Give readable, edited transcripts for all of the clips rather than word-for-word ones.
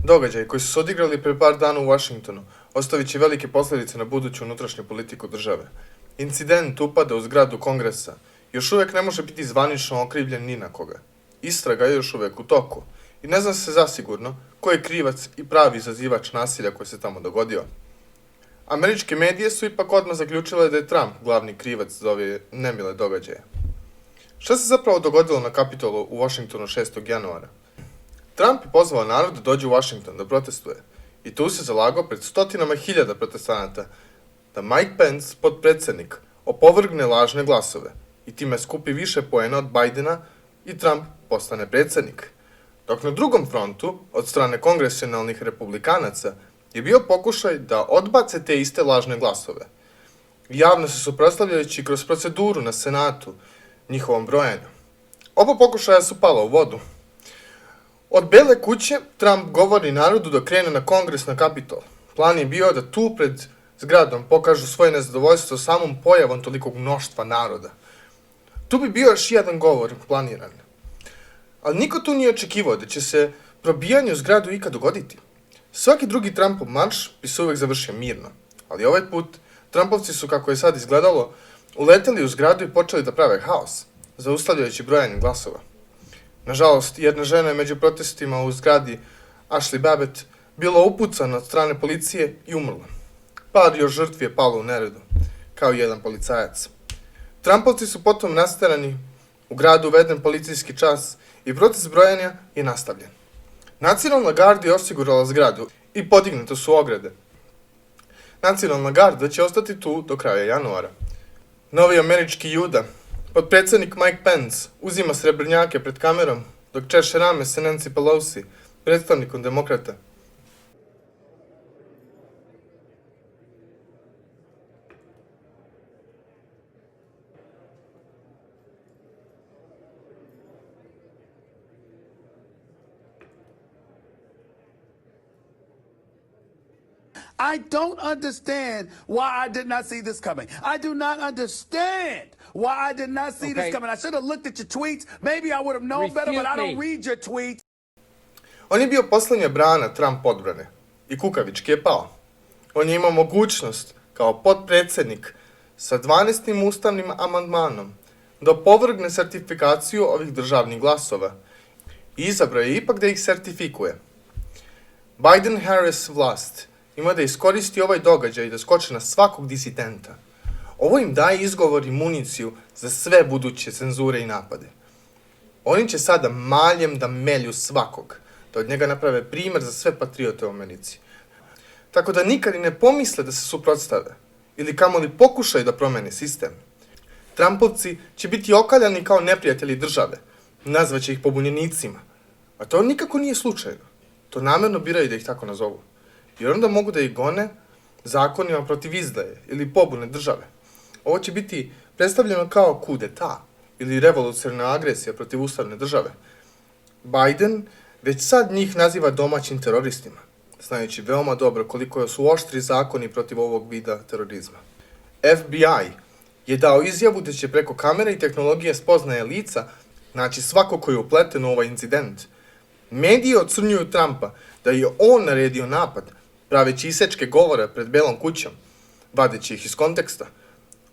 Događaji koji su se odigrali pre par dana u Vašingtonu ostavit će velike posledice na buduću unutrašnju politiku države. Incident upada u zgradu Kongresa još uvek ne može biti zvanično okrivljen ni na koga. Istraga je još uvek u toku i ne zna se zasigurno ko je krivac i pravi izazivač nasilja koji se tamo dogodio. Američke medije su ipak odmah zaključile da je Trump glavni krivac za ove nemile događaje. Šta se zapravo dogodilo na Kapitolu u Vašingtonu 6. januara? Trump je pozvao narod da dođe u Vašington da protestuje i tu se zalagao pred stotinama hiljada protestanata da Mike Pence, potpredsednik, opovrgne lažne glasove i time skupi više poena od Bidena i Trump postane predsednik. Dok na drugom frontu, od strane kongresionalnih republikanaca, je bio pokušaj da odbace te iste lažne glasove. Javno se suprotstavljajući kroz proceduru na Senatu njihovom brojanju. Oba pokušaja su pala u vodu. Od Bele kuće Trump govori narodu da krene na kongres na Kapitol. Plan je bio da tu pred zgradom pokažu svoje nezadovoljstvo samom pojavom tolikog mnoštva naroda. Tu bi bio još jedan govor planiran. Ali niko tu nije očekivao da će se probijanje u zgradu ikad dogoditi. Svaki drugi Trumpov marš bi se uvek završio mirno, ali ovaj put Trumpovci su, kako je sad izgledalo, uleteli u zgradu i počeli da prave haos, zaustavljajući brojanje glasova. Nažalost, jedna žena je među protestima u zgradi, Ashley Babbitt, bila upucana od strane policije i umrla. Par još žrtvi je palo u neredu, kao i jedan policajac. Trumpovci su potom nasterani, u gradu uveden policijski čas i proces brojanja je nastavljen. Nacionalna garda je osigurala zgradu i podignute su ograde. Nacionalna garda će ostati tu do kraja januara. Novi američki juda, potpredsednik Mike Pence, uzima srebrnjake pred kamerom dok češe rame sa Nancy Pelosi, predstavnikom demokrata. I don't understand why I did not see this coming. I do not understand why I did not see this coming. I should have looked at your tweets. Maybe I would have known better, but I don't read your tweets. On je bio poslednja brana Trump odbrane i kukavički je pao. On je imao mogućnost, kao potpredsednik, sa 12. ustavnim amandmanom, da opovrgne sertifikaciju ovih državnih glasova i izabrao je ipak da ih sertifikuje. Biden-Harris vlast ima da iskoristi ovaj događaj i da skoče na svakog disidenta. Ovo im daje izgovor i municiju za sve buduće cenzure i napade. Oni će sada maljem da melju svakog, da od njega naprave primer za sve patriote u Americi. Tako da nikad i ne pomisle da se suprotstave ili kamoli pokušaju da promene sistem. Trumpovci će biti okaljani kao neprijatelji države, nazvaće ih pobunjenicima, a to nikako nije slučajno. To namerno biraju da ih tako nazovu. Jer onda mogu da ih gone zakonima protiv izdaje ili pobune države. Ovo će biti predstavljeno kao coup d'etat ili revolucionarna agresija protiv ustavne države. Biden već sad njih naziva domaćim teroristima, znajući veoma dobro koliko su oštri zakoni protiv ovog vida terorizma. FBI je dao izjavu da će preko kamere i tehnologije spoznaje lica naći svako koji je upleten u ovaj incident. Mediji ocrnjuju Trumpa da je on naredio napad, praveći isečke govore pred Belom kućom, vadeći ih iz konteksta.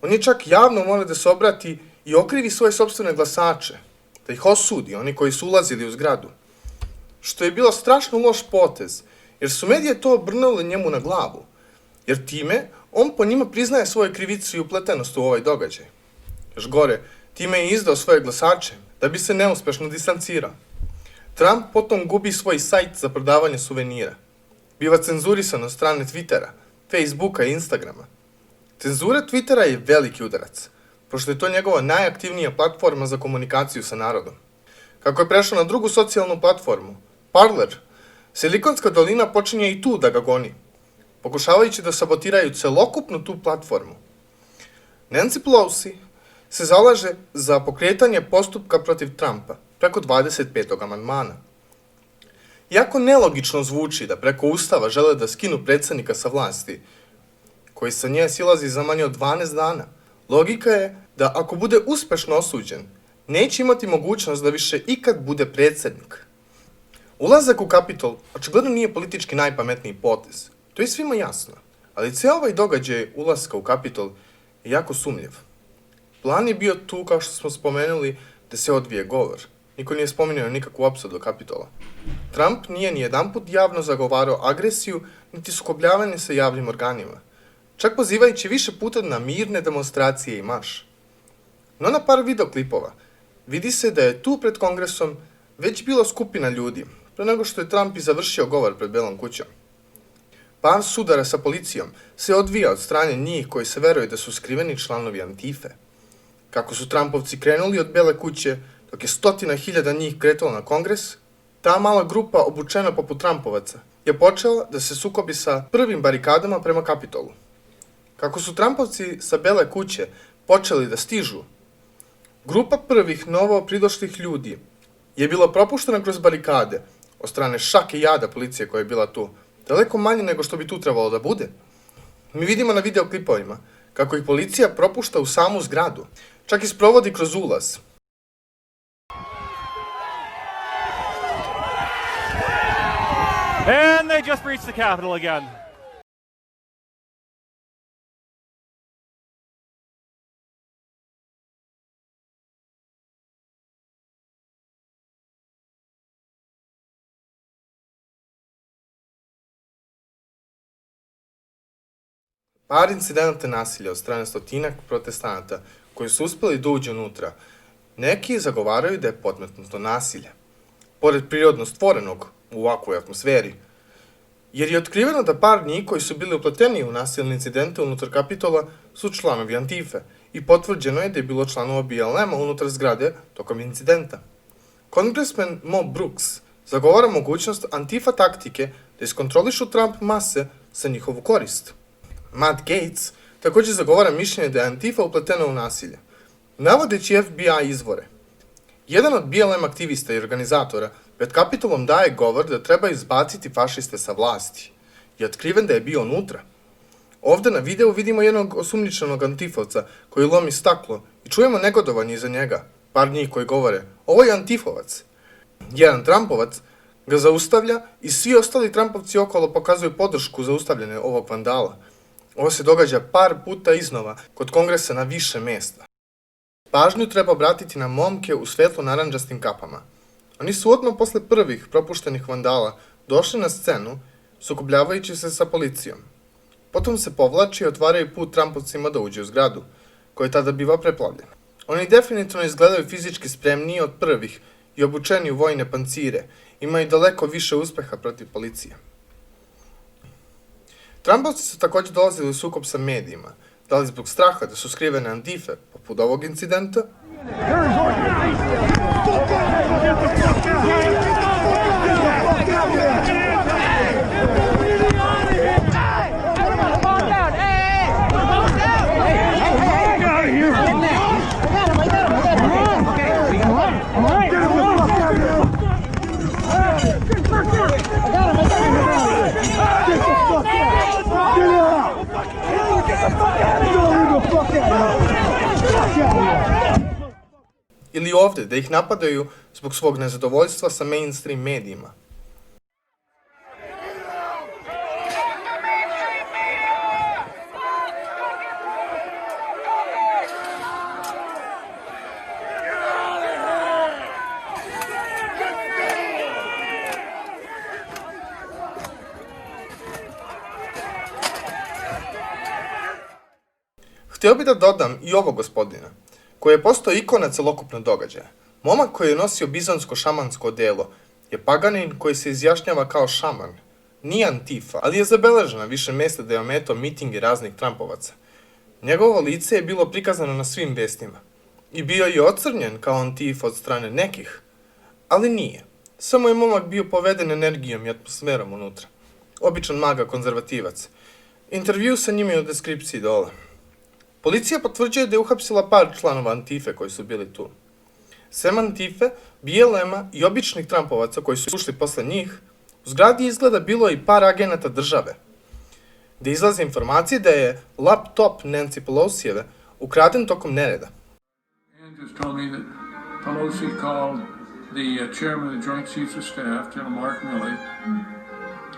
On je čak javno mora da se obrati i okrivi svoje sopstvene glasače, da ih osudi, oni koji su ulazili u zgradu. Što je bilo strašno loš potez, jer su medije to obrnuli njemu na glavu, jer time on po njima priznaje svoju krivicu i upletenost u ovaj događaj. Još gore, time je izdao svoje glasače, da bi se neuspešno distancirao. Trump potom gubi svoj sajt za prodavanje suvenira. Biva cenzurisan od strane Twittera, Facebooka i Instagrama. Cenzura Twittera je veliki udarac, pošto je to njegova najaktivnija platforma za komunikaciju sa narodom. Kako je prešao na drugu socijalnu platformu, Parler, Silikonska dolina počinje i tu da ga goni, pokušavajući da sabotiraju celokupnu tu platformu. Nancy Pelosi se zalaže za pokretanje postupka protiv Trumpa preko 25. amandmana. Iako nelogično zvuči da preko Ustava žele da skinu predsednika sa vlasti, koji sa nje silazi za manje od 12 dana, logika je da ako bude uspešno osuđen, neće imati mogućnost da više ikad bude predsednik. Ulazak u Kapitol očigledno nije politički najpametniji potez. To je svima jasno. Ali cijel ovaj događaj ulaska u Kapitol je jako sumnjiv. Plan je bio tu, kao što smo spomenuli, da se odvije govor. Niko nije spomenuo nikakvu opsadu Kapitola. Trump nije ni jedanput javno zagovarao agresiju, niti sukobljavanje sa javnim organima. Čak pozivajući više puta na mirne demonstracije i marš. No na par videoklipova vidi se da je tu pred Kongresom već bila skupina ljudi, pre nego što je Trump i završio govor pred Belom kućom. Par sudara sa policijom se odvija od strane njih koji se veruje da su skriveni članovi Antife. Kako su Trumpovci krenuli od Bele kuće, dok je 100.000 njih kretalo na Kongres, ta mala grupa obučena poput Trumpovaca je počela da se sukobi sa prvim barikadama prema Kapitolu. Kako su Trumpovci sa Bele kuće počeli da stižu, grupa prvih novo pridošlih ljudi je bila propuštena kroz barikade od strane šake jada policije koja je bila tu, daleko manje nego što bi tu trebalo da bude. Mi vidimo na videoklipovima kako ih policija propušta u samu zgradu, čak i sprovodi kroz ulaz. And they just breached the Capitol again. Par incidenata nasilja od strane stotinak protestanata koji su uspeli da uđu unutra, neki zagovaraju da je podmetnuto nasilje, pored prirodno stvorenog u ovakvoj atmosferi, jer je otkriveno da par njih koji su bili upleteni u nasilne incidente unutar Kapitola su članovi Antife i potvrđeno je da je bilo članova BLM-a unutar zgrade tokom incidenta. Kongresmen Mo Brooks zagovara mogućnost Antifa taktike da iskontrolišu Trump mase sa njihovu korist. Matt Gaetz također zagovara mišljenje da je Antifa upletena u nasilje, navodeći FBI izvore. Jedan od BLM aktivista i organizatora pred Kapitolom daje govor da treba izbaciti fašiste sa vlasti i otkriven da je bio unutra. Ovde na videu vidimo jednog osumnjičenog Antifovca koji lomi staklo i čujemo negodovanje iza njega, par njih koji govore, ovo je Antifovac. Jedan Trumpovac ga zaustavlja i svi ostali Trumpovci okolo pokazuju podršku za ustavljanje ovog vandala. Ovo se događa par puta iznova kod Kongresa na više mesta. Pažnju treba obratiti na momke u svetlo-naranđastim kapama. Oni su odmah posle prvih propuštenih vandala došli na scenu, sukobljavajući se sa policijom. Potom se povlači i otvaraju put Trumpovcima da uđe u zgradu, koja tada biva preplavljena. Oni definitivno izgledaju fizički spremniji od prvih i obučeni u vojne pancire, imaju daleko više uspeha protiv policije. Trumpovci su također dolazili u sukob sa medijima, da li zbog straha da su skrivene Antife, poput ovog incidenta, ili ovde da ih napadaju zbog svog nezadovoljstva sa mainstream medijima. Htio bih da dodam i ovog gospodina, koji je postao ikona celokupnog događaja. Momak koji je nosio bizansko-šamansko odelo je paganin koji se izjašnjava kao šaman. Nije Antifa, ali je zabeležena više mesta da je ometao mitinge raznih Trumpovaca. Njegovo lice je bilo prikazano na svim vestima i bio je ocrnjen kao Antifa od strane nekih, ali nije. Samo je momak bio poveden energijom i atmosferom unutra. Običan maga konzervativac. Intervju sa njim je u deskripciji dole. Policija potvrđuje da je uhapsila par članova Antife koji su bili tu. Sem Antife, BLM-a i običnih Trumpovaca koji su ušli posle njih, u zgradi izgleda bilo i par agenata države, gde izlaze informacije da je laptop Nancy Pelosijeve ukraden tokom nereda. Andrews told me that Pelosi called the chairman of the Joint Chiefs of Staff, General Mark Milley,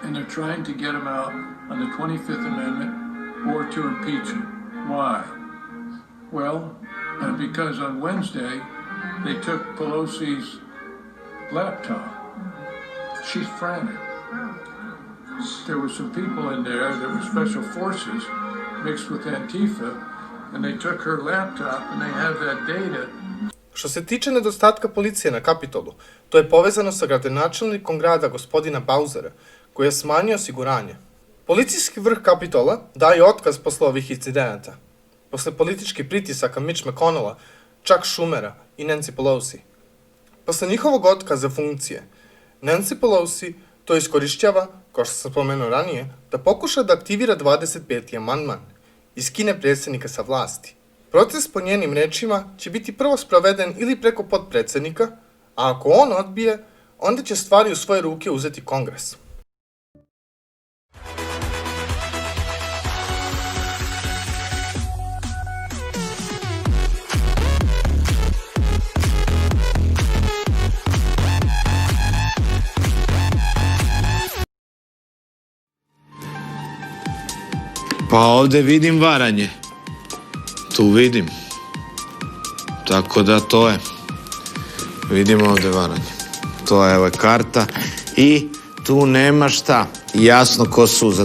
and they're trying to get him out on the 25th Amendment or to impeach him. Why? Well, because on Wednesday, they took Pelosi's laptop. She's frantic. There were some people in there that were special forces mixed with Antifa, and they took her laptop and they have that data. Što se tiče nedostatka policije na Kapitolu, to je povezano sa gradonačelnikom grada gospodina Bauzera, koji je smanjio osiguranje. Policijski vrh Kapitola daje otkaz posle ovih incidenata, posle političkih pritisaka Mitch McConnella, Chuck Schumera i Nancy Pelosi. Posle njihovog otkaza funkcije, Nancy Pelosi to iskorišćava, kao što sam spomenuo ranije, da pokuša da aktivira 25. amandman i skine predsjednika sa vlasti. Protest po njenim rečima će biti prvo sproveden ili preko potpredsjednika, a ako on odbije, onda će stvari u svoje ruke uzeti Kongres. Pa ovde vidim varanje. Tu vidim. Tako da to je. Vidimo ovde varanje. To je evo karta i tu nema šta. Jasno ko suza.